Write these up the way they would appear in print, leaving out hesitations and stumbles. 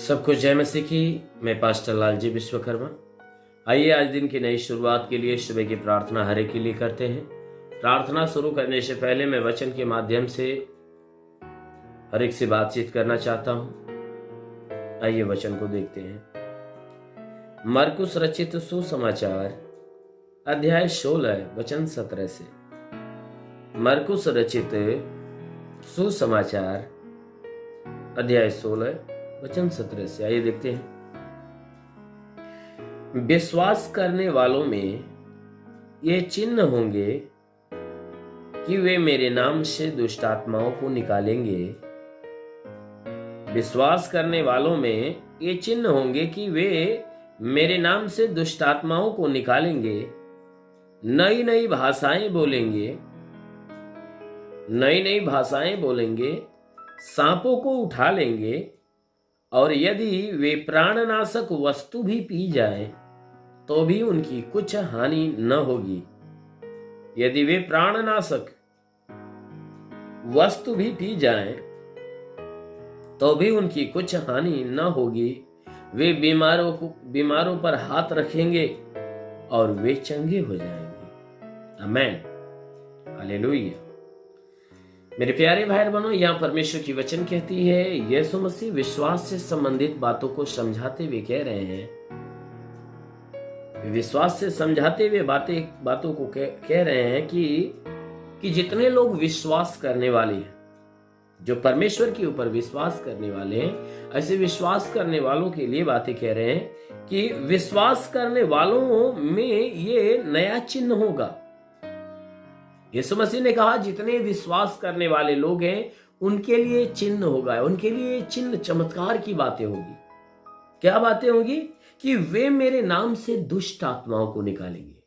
सबको जय मसीह की। मैं पास्टर लालजी विश्वकर्मा। आइए आज दिन की नई शुरुआत के लिए सुबह की प्रार्थना हर एक के लिए करते हैं। प्रार्थना शुरू करने से पहले मैं वचन के माध्यम से हर एक से बातचीत करना चाहता हूं। आइए वचन को देखते हैं। मरकुस रचित सुसमाचार अध्याय 16 वचन 17 से। मरकुस रचित सुसमाचार अध्याय 16 वचन 17 से। आइए देखते हैं। विश्वास करने वालों में ये चिन्ह होंगे कि वे मेरे नाम से दुष्ट आत्माओं को निकालेंगे। विश्वास करने वालों में ये चिन्ह होंगे कि वे मेरे नाम से दुष्ट आत्माओं को निकालेंगे, नई नई भाषाएं बोलेंगे, नई नई भाषाएं बोलेंगे, सांपों को उठा लेंगे, और यदि वे प्राणनाशक वस्तु भी पी जाएं तो भी उनकी कुछ हानि न होगी। यदि वे प्राणनाशक वस्तु भी पी जाएं तो भी उनकी कुछ हानि न होगी। वे बीमारों पर हाथ रखेंगे और वे चंगे हो जाएंगे। आमेन, हालेलुया। मेरे प्यारे भाई बहनों, यहाँ परमेश्वर की वचन कहती है, यीशु मसीह विश्वास से संबंधित बातों को समझाते हुए कह रहे हैं, विश्वास से समझाते हुए बातों को कह रहे हैं कि जितने लोग विश्वास करने वाले हैं, जो परमेश्वर के ऊपर विश्वास करने वाले हैं, ऐसे विश्वास करने वालों के लिए बातें कह रहे हैं कि विश्वास करने वालों में ये नया चिन्ह होगा। यीशु मसीह ने कहा जितने विश्वास करने वाले लोग हैं उनके लिए चिन्ह होगा, उनके लिए चिन्ह चमत्कार की बातें होगी। क्या बातें होगी? कि वे मेरे नाम से दुष्ट आत्माओं को निकालेंगे।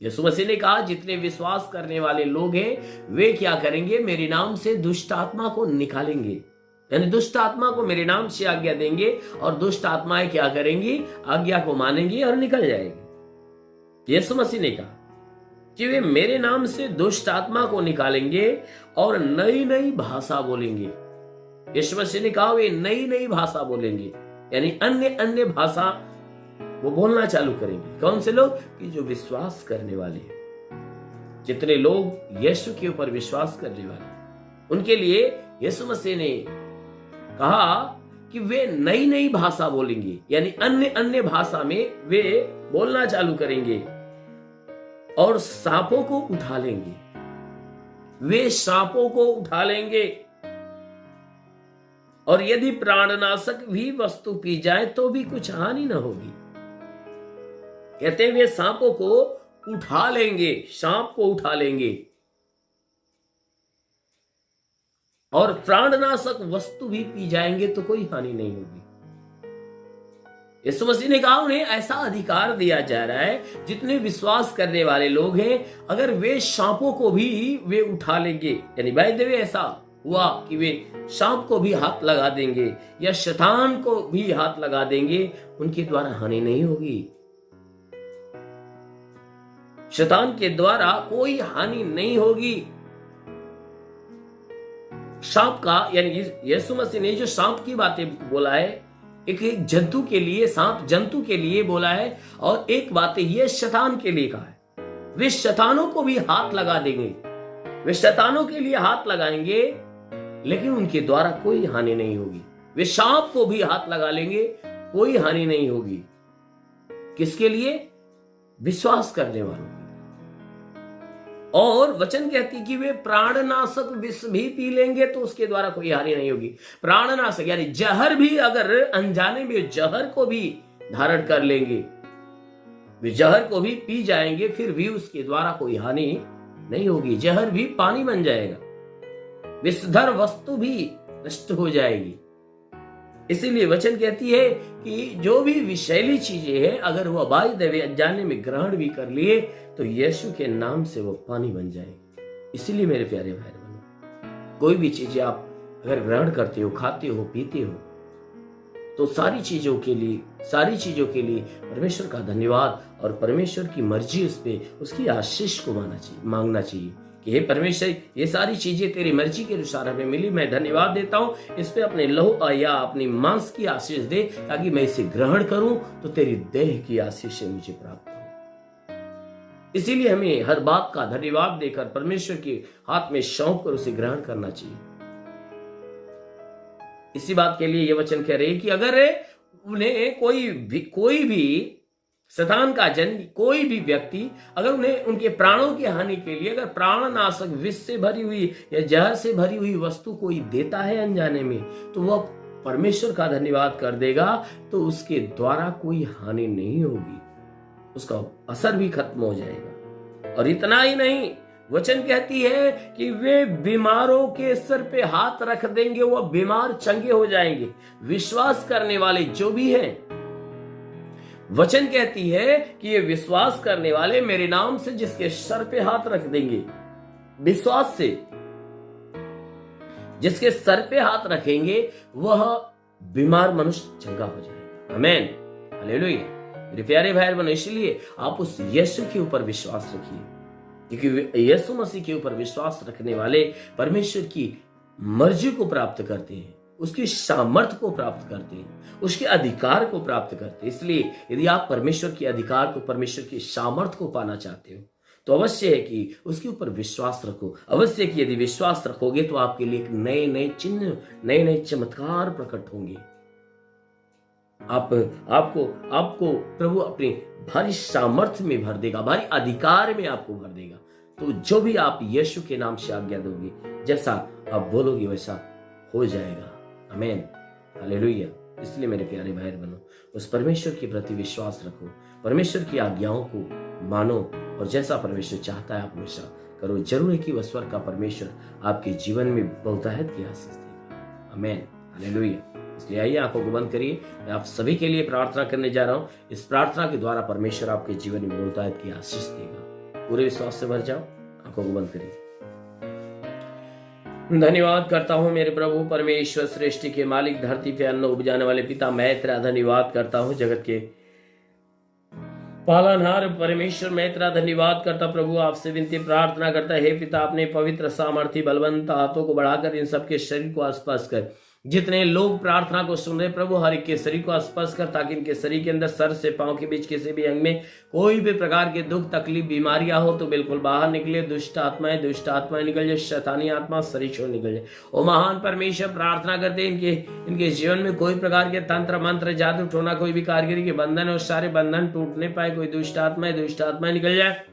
यीशु मसीह ने कहा जितने विश्वास करने वाले लोग हैं वे क्या करेंगे? मेरे नाम से दुष्ट आत्मा को निकालेंगे, यानी दुष्ट आत्मा को मेरे नाम से आज्ञा देंगे और दुष्ट आत्माएं क्या करेंगी? आज्ञा को मानेंगी और निकल जाएगी। यीशु मसीह ने कहा कि वे मेरे नाम से दुष्ट आत्मा को निकालेंगे और नई नई भाषा बोलेंगे। यीशु मसीह ने कहा वे नई नई भाषा बोलेंगे, यानी अन्य अन्य भाषा वो बोलना चालू करेंगे। कौन से लोग? कि जो विश्वास करने वाले हैं। जितने लोग यीशु के ऊपर विश्वास करने वाले, उनके लिए यीशु मसीह ने कहा कि वे नई नई भाषा बोलेंगे, यानी अन्य अन्य भाषा में वे बोलना चालू करेंगे और सांपों को उठा लेंगे। वे सांपों को उठा लेंगे, और यदि प्राणनाशक भी वस्तु पी जाए तो भी कुछ हानि न होगी। कहते हैं वे सांपों को उठा लेंगे, सांप को उठा लेंगे, और प्राणनाशक वस्तु भी पी जाएंगे तो कोई हानि नहीं होगी। यीशु मसीह ने कहा उन्हें ऐसा अधिकार दिया जा रहा है, जितने विश्वास करने वाले लोग हैं, अगर वे सांपों को भी वे उठा लेंगे, यानी बाय द वे ऐसा हुआ कि वे सांप को भी हाथ लगा देंगे या शैतान को भी हाथ लगा देंगे, उनके द्वारा हानि नहीं होगी। शैतान के द्वारा कोई हानि नहीं होगी। सांप का, यानी यीशु मसीह ने जो सांप की बातें बोला है, एक जंतु के लिए, सांप जंतु के लिए बोला है, और एक बात ये शैतान के लिए कहा है। वे शैतानों को भी हाथ लगा देंगे, वे शैतानों के लिए हाथ लगाएंगे, लेकिन उनके द्वारा कोई हानि नहीं होगी। वे सांप को भी हाथ लगा लेंगे, कोई हानि नहीं होगी। किसके लिए? विश्वास करने वालों के। और वचन कहती कि वे प्राणनाशक विष भी पी लेंगे तो उसके द्वारा कोई हानि नहीं होगी। प्राणनाशक यानी जहर भी, अगर अनजाने में जहर को भी धारण कर लेंगे, वे जहर को भी पी जाएंगे, फिर भी उसके द्वारा कोई हानि नहीं होगी। जहर भी पानी बन जाएगा, विषधर वस्तु भी नष्ट हो जाएगी। इसीलिए वचन कहती है कि जो भी विषैली चीजें हैं, अगर वो बाय द वे अनजाने में ग्रहण भी कर लिए तो यीशु के नाम से वो पानी बन जाएगी। इसीलिए मेरे प्यारे भाई बहनों, कोई भी चीजें आप अगर ग्रहण करते हो, खाते हो, पीते हो, तो सारी चीजों के लिए परमेश्वर का धन्यवाद और परमेश्वर की मर्जी उस पे, उसकी आशीष को मांगना चाहिए कि हे परमेश्वर, ये सारी चीजें तेरी मर्जी के अनुसार हमें मिली। मैं धन्यवाद देता हूं, इस पे अपने लहू या अपनी मांस की आशीष दे, ताकि मैं इसे ग्रहण करूं तो तेरी देह की आशीष मुझे प्राप्त हो। इसीलिए हमें हर बात का धन्यवाद देकर परमेश्वर के हाथ में सौंप कर उसे ग्रहण करना चाहिए। इसी बात के लिए ये वचन कह रहे हैं कि अगर उन्हें कोई भी शैतान का जन, कोई भी व्यक्ति अगर उन्हें उनके प्राणों की हानि के लिए अगर प्राणनाशक विष से भरी हुई या जहर से भरी हुई वस्तु कोई देता है अनजाने में, तो वह परमेश्वर का धन्यवाद कर देगा तो उसके द्वारा कोई हानि नहीं होगी, उसका असर भी खत्म हो जाएगा। और इतना ही नहीं, वचन कहती है कि वे बीमारों के सर पे हाथ रख देंगे, वह बीमार चंगे हो जाएंगे। विश्वास करने वाले जो भी हैं, वचन कहती है कि ये विश्वास करने वाले मेरे नाम से जिसके सर पे हाथ रख देंगे, विश्वास से जिसके सर पे हाथ रखेंगे, वह बीमार मनुष्य चंगा हो जाएगा। आमीन, हालेलुया। मेरे प्यारे भाई बहनों, इसलिए आप उस यीशु के ऊपर विश्वास रखिए, क्योंकि यीशु मसीह के ऊपर विश्वास रखने वाले परमेश्वर की मर्जी को प्राप्त करते हैं, उसकी सामर्थ्य को प्राप्त करते हैं, उसके अधिकार को प्राप्त करते हैं। इसलिए यदि आप परमेश्वर के अधिकार को, परमेश्वर की सामर्थ्य को पाना चाहते हो, तो अवश्य है कि उसके ऊपर विश्वास रखो। अवश्य कि यदि विश्वास रखोगे तो आपके लिए एक नए नए चिन्ह, नए नए चमत्कार प्रकट होंगे। आपको प्रभु अपनी भारी सामर्थ्य में भर देगा, भारी अधिकार में आपको भर देगा। तो जो भी आप यीशु के नाम से आज्ञा दोगे, जैसा आप बोलोगे वैसा हो जाएगा। आमीन, हालेलुया। इसलिए मेरे प्यारे भाई बहनों, उस परमेश्वर के प्रति विश्वास रखो, परमेश्वर की आज्ञाओं को मानो, और जैसा परमेश्वर चाहता है आप वैसा करो। जरूर है कि वह स्वर्ग का परमेश्वर आपके जीवन में बहुतायत की आशीष देगा। आमीन, हालेलुया। इसलिए आइए आंखों को बंद करिए, मैं आप सभी के लिए प्रार्थना करने जा रहा हूं। इस प्रार्थना के द्वारा परमेश्वर आपके जीवन में बहुतायत की आशीष देगा। पूरे विश्वास से भर जाओ, आंखों को बंद करिए। धन्यवाद करता हूं मेरे प्रभु परमेश्वर, सृष्टि के मालिक, धरती पे अन्न उपजाने वाले पिता, मैं तेरा धन्यवाद करता हूं। जगत के पालनहार परमेश्वर, मैं तेरा धन्यवाद करता प्रभु, आपसे विनती प्रार्थना करता है, हे पिता, अपने पवित्र सामर्थी बलवंत हाथों को बढ़ाकर इन सबके शरीर को स्पर्श कर। जितने लोग प्रार्थना को सुन रहे प्रभु, हर एक के शरीर को स्पर्श कर, ताकि इनके शरीर के अंदर सर से पांव के बीच किसी भी अंग में कोई भी प्रकार के दुख, तकलीफ, बीमारियां हो तो बिल्कुल बाहर निकले। दुष्ट आत्माएं निकल जाए, शैतानी आत्मा शरीर छोड़ निकल जाए। ओ महान परमेश्वर, प्रार्थना करते इनके जीवन में कोई प्रकार के तंत्र मंत्र, जादू टोना, कोई भी कारीगरी के बंधन और सारे बंधन टूटने पाए। कोई दुष्ट आत्माएं निकल जाए,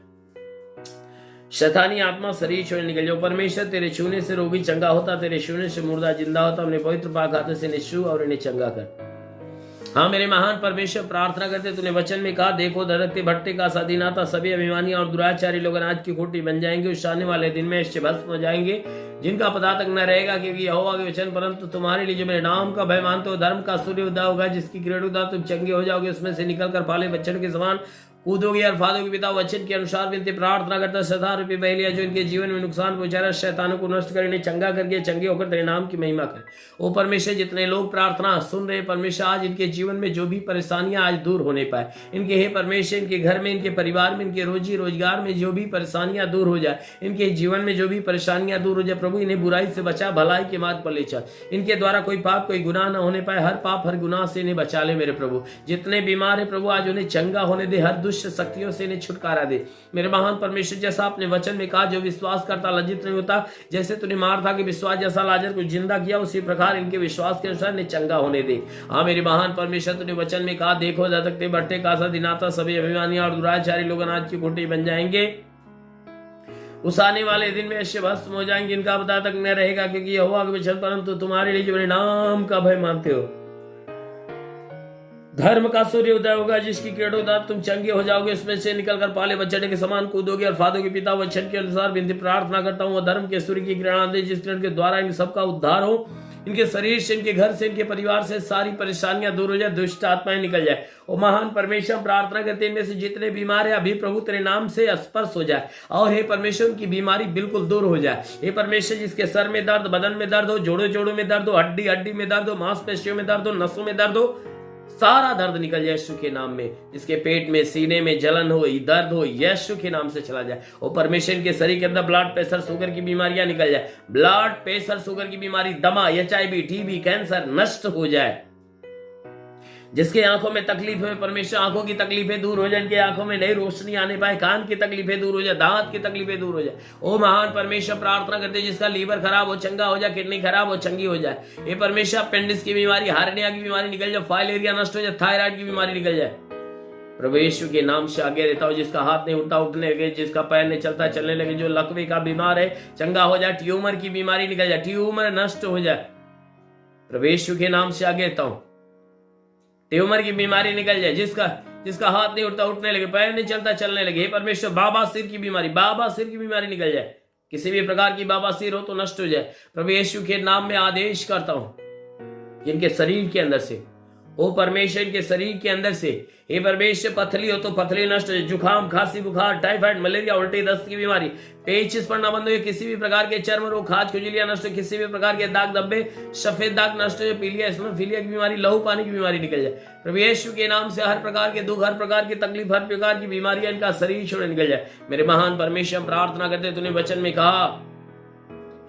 शैतानी आत्मा शरीर छोड़ निकल जाओ। परमेश्वर, तेरे छूने से रोगी चंगा होता, तेरे छूने से मुर्दा जिंदा होता। अपने पवित्र पाक हाथों से निश्चू और इन्हें चंगा कर। हाँ मेरे महान परमेश्वर, प्रार्थना करते, तूने वचन में कहा, देखो धड़कते भटते का स्वाधीन आता, सभी अभिमानी और दुराचारी लोग अनाज की खोटी बन जाएंगे, उस आने वाले दिन में इससे भस्म हो जाएंगे, जिनका पता तक न रहेगा क्योंकि यहोवा के वचन। परंतु तुम्हारे लिए जो मेरे नाम का भय मानते हो, धर्म का सूर्य उदय होगा, जिसकी किरण उदा तुम चंगे हो जाओगे, उसमें से निकल कर पाले बच्चन के समान कूदोगे और फादोगे। पिता, वचन के अनुसार विनती प्रार्थना करता, शैतान रूपी बहलिया जो इनके जीवन में नुकसान पहुंचा रहा है, शैतानों को नष्ट कर, इन्हें चंगा करके चंगे होकर तेरे नाम की महिमा कर। ओ परमेश्वर, जितने लोग प्रार्थना सुन रहे परमेश्वर, आज इनके जीवन में जो भी परेशानियां आज दूर होने पाए, इनके हे परमेश्वर, इनके घर में, इनके परिवार में, इनके रोजी रोजगार में जो भी परेशानियां दूर हो जाए, इनके जीवन में जो भी परेशानियां दूर हो जाए प्रभु, इन्हें बुराई से बचा, भलाई के मार्ग पर ले चल। इनके द्वारा कोई पाप, कोई गुनाह न होने पाए, हर पाप हर गुनाह से इन्हें बचा ले मेरे प्रभु। जितने बीमार है प्रभु, आज उन्हें चंगा होने दे, हर दुष्ट शक्तियों से छुटकारा दे मेरे महान परमेश्वर। जैसा आपने वचन में कहा, जो विश्वास करता लज्जित नहीं होता, जैसे तूने मार्था के विश्वास जैसा लाजर को जिंदा किया, उसी प्रकार इनके विश्वास के अनुसार इन्हें चंगा होने दे। हाँ मेरे महान परमेश्वर, तूने वचन में कहा, देखो धड़कते भटते का सा दिन आता, सभी अभिमानी और दुराचारी लोग अनाज की खोटी बन जाएंगे, उस आने वाले दिन में ऐसे भस्म हो जाएंगे, इनका पता तक न रहेगा क्योंकि यहोवा के वचन। परंतु तुम्हारे लिए जो मेरे नाम का भय मानते हो, धर्म का सूर्य उदय होगा, जिसकी किरणों द्वारा तुम चंगे हो जाओगे, उसमें से निकलकर पाले बच्चे के समान कूदोगे और फादोगे। पिता, वचन के अनुसार विनती प्रार्थना करता हूँ, वह धर्म के सूर्य की किरण दे, जिस किरण के द्वारा इन सबका उद्धार हो, इनके शरीर से, इनके घर से, इनके परिवार से सारी परेशानियां दूर हो जाए, दुष्ट आत्माएं निकल जाए। और महान परमेश्वर, प्रार्थना करते इनमें से जितने बीमार है अभी प्रभु तेरे नाम से स्पर्श हो जाए, और हे परमेश्वर की बीमारी बिल्कुल दूर हो जाए। हे परमेश्वर, जिसके सर में दर्द, बदन में दर्द हो, जोड़ों में दर्द हो, हड्डी में दर्द हो, मांसपेशियों में दर्द हो, नसों में दर्द हो, सारा दर्द निकल जाए यीशु के नाम में। जिसके पेट में, सीने में जलन हो, दर्द हो, यीशु के नाम से चला जाए। और परमेश्वर के शरीर के अंदर ब्लड प्रेशर, शुगर की बीमारियां निकल जाए। ब्लड प्रेशर, शुगर की बीमारी, दमा, HIV, TB, कैंसर नष्ट हो जाए। जिसके आंखों में तकलीफ है, परमेश्वर आंखों की तकलीफें दूर हो जाए, इनके आंखों में नई रोशनी आने पाए, कान की तकलीफें दूर हो जाए, दांत की तकलीफें दूर हो जाए। ओ महान परमेश्वर, प्रार्थना करते जिसका लीवर खराब हो चंगा हो जाए, किडनी खराब हो चंगी हो जाए। ये परमेश्वर अपेंडिक्स की बीमारी, हार्निया की बीमारी निकल जाए, फाइलेरिया नष्ट हो जाए, थायराइड की बीमारी निकल जाए। प्रभु यीशु के नाम से आगे देता हूं। जिसका हाथ नहीं उठता उठने लगे, जिसका पैर नहीं चलता चलने लगे, जो लकवे का बीमार है चंगा हो जाए, ट्यूमर की बीमारी निकल जाए, ट्यूमर नष्ट हो जाए। प्रभु यीशु के नाम से आगे देता हूं, ट्यूमर की बीमारी निकल जाए। जिसका हाथ नहीं उठता उठने लगे, पैर नहीं चलता चलने लगे, हे परमेश्वर बाबासीर की बीमारी, बाबासीर की बीमारी निकल जाए। किसी भी प्रकार की बाबासीर हो तो नष्ट हो जाए। प्रभु यीशु के नाम में आदेश करता हूं, इनके शरीर के अंदर से, ओ परमेश्वर के शरीर के अंदर से, हे परमेश्वर पथरी हो तो पथरी नष्ट हो जाए। जुकाम, खांसी, बुखार, टाइफाइड, मलेरिया, उल्टी, दस्त की बीमारी, पेचिस पड़ना बंद हो, किसी भी प्रकार के चर्म रोग, खाज खुजलियां नष्ट हो, किसी भी प्रकार के दाग धब्बे, सफेद दाग नष्ट हो, पीलिया, इसमें की बीमारी, लहू पानी की बीमारी निकल जाए। प्रभु यीशु के नाम से हर प्रकार के दुख, हर प्रकार की तकलीफ, हर प्रकार की बीमारियां इनका शरीर छोड़ निकल जाए। मेरे महान परमेश्वर, प्रार्थना करते, तूने वचन में कहा,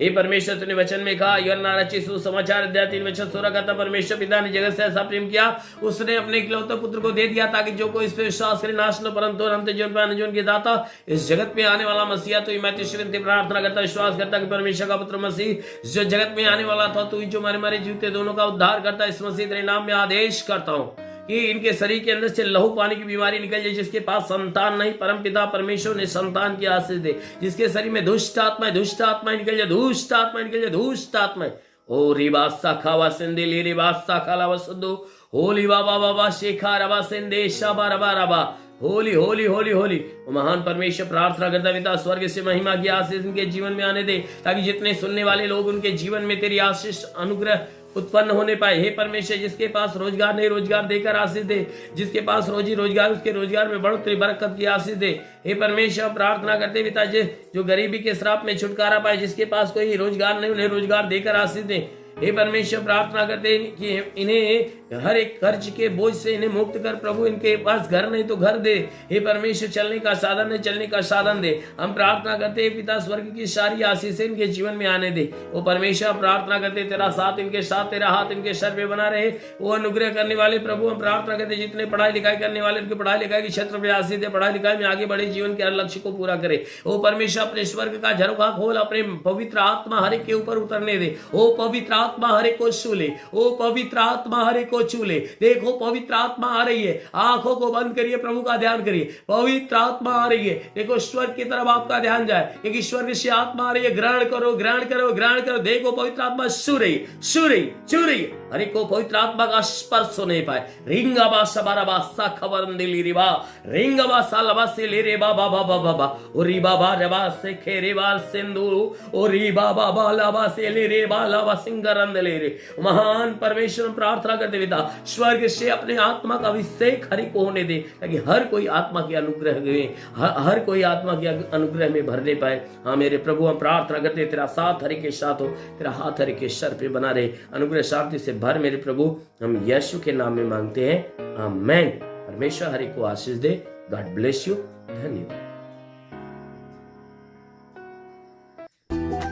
हे परमेश्वर तूने वचन में कहा, यूहन्ना रचित सुसमाचार अध्याय 3 वचन 16 कहता, परमेश्वर पिता ने जगत से ऐसा प्रेम किया, उसने अपने इकलौते पुत्र को दे दिया, ताकि जो कोई इस पे विश्वास करे नाश न परंतु अनंत जीवन पाए। जीवन के दाता, इस जगत में आने वाला मसीहा तो मैं तुझसे विनती प्रार्थना करता, विश्वास करता कि परमेश्वर का पुत्र मसीह जो जगत में आने वाला था, तू जो मरे मरे जीवते दोनों का उद्धार करता, इस मसीह तेरे नाम में आदेश करता हूं कि इनके शरीर के अंदर से लहू पानी की बीमारी निकल जाए। जिसके पास संतान नहीं, परम पिता परमेश्वर ने संतान की आशीष दे। जिसके शरीर में दुष्ट आत्मा निकल जाए, दुष्ट आत्मा निकल जाए, दुष्ट आत्मा। ओ रिबासा खावा सिंदे रिबासा खाला वसदो होली बाबा बाबा शेखा रबा सिंदे शाबा रबा रबा होली होली होली होली। महान परमेश्वर, प्रार्थना करता पिता, स्वर्ग से महिमा की आशीष इनके जीवन में आने दे, ताकि जितने सुनने वाले लोग उनके जीवन में तेरी आशीष अनुग्रह उत्पन्न होने पाए। हे परमेश्वर, जिसके पास रोजगार नहीं, रोजगार देकर आशीष दे। जिसके पास रोजी रोजगार, उसके रोजगार में बढ़ोतरी बरकत की आशीष दे। हे परमेश्वर, प्रार्थना करते पिता, जो गरीबी के श्राप में छुटकारा पाए, जिसके पास कोई रोजगार नहीं, उन्हें रोजगार देकर आशीष दे। हे परमेश्वर, प्रार्थना करते कि इन्हें हर एक कर्ज के बोझ से इन्हें मुक्त कर प्रभु। इनके पास घर नहीं तो घर दे। हे परमेश्वर, चलने का साधन है, चलने का साधन दे। हम प्रार्थना करते हैं पिता, स्वर्ग की सारी आशीषें इनके जीवन में आने दे। वो परमेश्वर, प्रार्थना करते तेरा साथ इनके साथ, तेरा हाथ इनके सर पे बना रहे। वो अनुग्रह करने वाले प्रभु, हम प्रार्थना करते जितने पढ़ाई लिखाई करने वाले, उनके पढ़ाई लिखाई के क्षेत्र में आशीष दे, पढ़ाई लिखाई में आगे बढ़े, जीवन के हर लक्ष्य को पूरा करे। वो परमेश्वर, अपने स्वर्ग का झरोखा खोल, अपने पवित्र आत्मा हर एक के ऊपर उतरने दे। ओ पवित्र आत्मा हर एक को छू ले, ओ पवित्र आत्मा हर एक को छू ले। देखो पवित्र आत्मा आ रही है, आंखों को बंद करिए, प्रभु का ध्यान करिए। पवित्र आत्मा आ रही है, देखो स्वर्ग की तरफ आपका ध्यान जाए, क्योंकि स्वर्ग से आत्मा आ रही है। ग्रहण करो, ग्रहण करो, ग्रहण करो। देखो पवित्र आत्मा छू रही, छू रही, छू रही। हर एक को पवित्र आत्मा का स्पर्श होने पाए। रिंगा बासा बारा बासा खबर दिली रिबा, रिंगा बासा लबा से ले रे बाबा बाबा बाबा, ओ री बाबा रबा से खेरे बाल सिंदूर, ओ री बाबा बाला बा से ले रे बाला बा सिंगरंद ले रे। महान परमेश्वर, प्रार्थना करते पिता, स्वर्ग से अपने आत्मा का अभिषेक हर एक को होने दे, ताकि हर कोई आत्मा के अनुग्रह में, हर कोई आत्मा के अनुग्रह में भरने पाए। हाँ मेरे प्रभु, हम प्रार्थना करते तेरा साथ हर एक के साथ हो, तेरा हाथ हर एक के सर पे बना रहे, अनुग्रह शांति से भर मेरे प्रभु। हम यीशु के नाम में मांगते हैं, आमीन। परमेश्वर हर एक को आशीष दे। God bless you. धन्यवाद।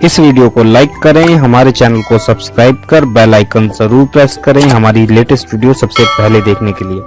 इस वीडियो को लाइक करें, हमारे चैनल को सब्सक्राइब कर बेल आइकन जरूर प्रेस करें हमारी लेटेस्ट वीडियो सबसे पहले देखने के लिए।